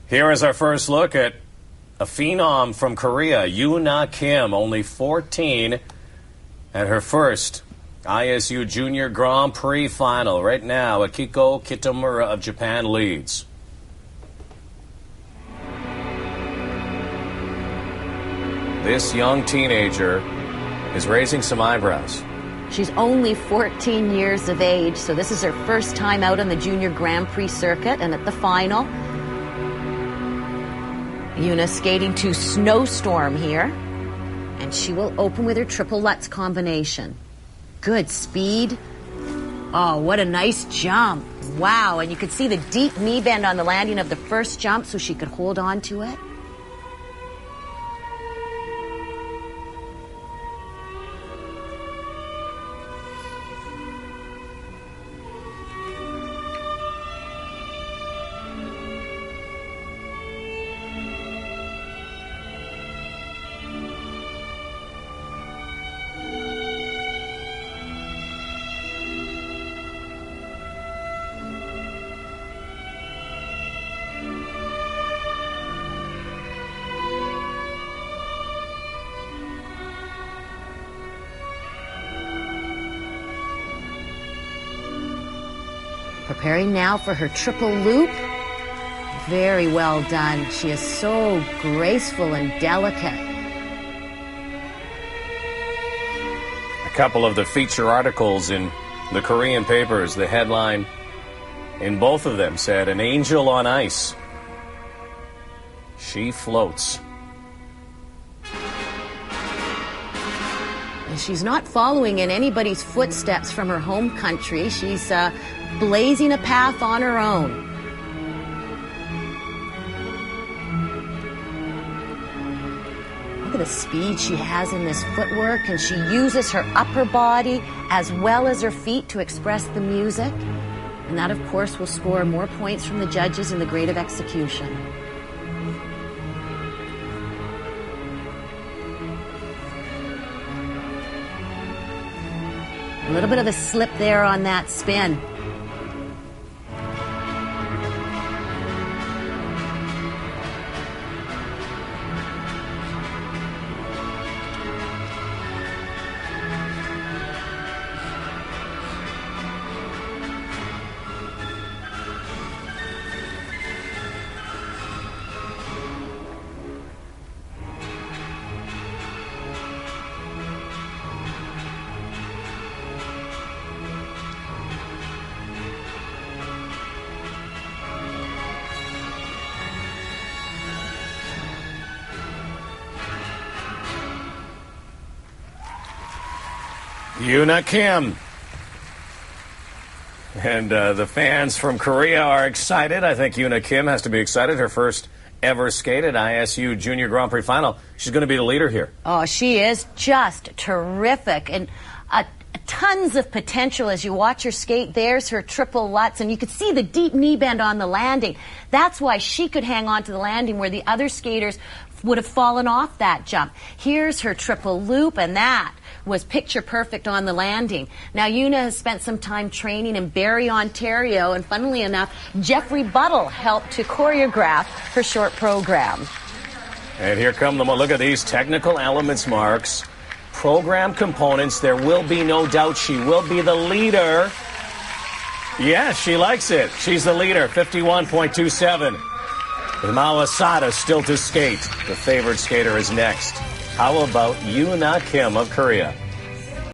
Here is our first look at a phenom from Korea, Yoona Kim, only 14, at her first ISU Junior Grand Prix final. Right now, Akiko Kitamura of Japan leads. This young teenager is raising some eyebrows. She's only 14 years of age, so this is her first time out on the Junior Grand Prix circuit and at the final. Yoona skating to Snowstorm here, and she will open with her triple Lutz combination. Good speed. Oh, what a nice jump. Wow, and you could see the deep knee bend on the landing of the first jump so she could hold on to it. Preparing now for her triple loop. Very well done. She is so graceful and delicate. A couple of the feature articles in the Korean papers, the headline in both of them said, "An angel on ice. She floats." She's not following in anybody's footsteps from her home country. She's blazing a path on her own. Look at the speed she has in this footwork, and she uses her upper body as well as her feet to express the music. And that, of course, will score more points from the judges in the grade of execution. A little bit of a slip there on that spin. Yoona Kim. And the fans from Korea are excited. I think Yoona Kim has to be excited. Her first ever skate at ISU Junior Grand Prix final. She's going to be the leader here. Oh, she is just terrific. And tons of potential as you watch her skate. There's her triple Lutz, and you could see the deep knee bend on the landing. That's why she could hang on to the landing where the other skaters would have fallen off that jump. Here's her triple loop, and that was picture perfect on the landing. Now, Yoona has spent some time training in Barrie, Ontario, and funnily enough, Jeffrey Buttle helped to choreograph her short program. And here come them. Look at these technical elements marks. Program components. There will be no doubt she will be the leader. Yes, she likes it. She's the leader, 51.27. With Mao Asada still to skate. The favored skater is next. How about Yoona Kim of Korea?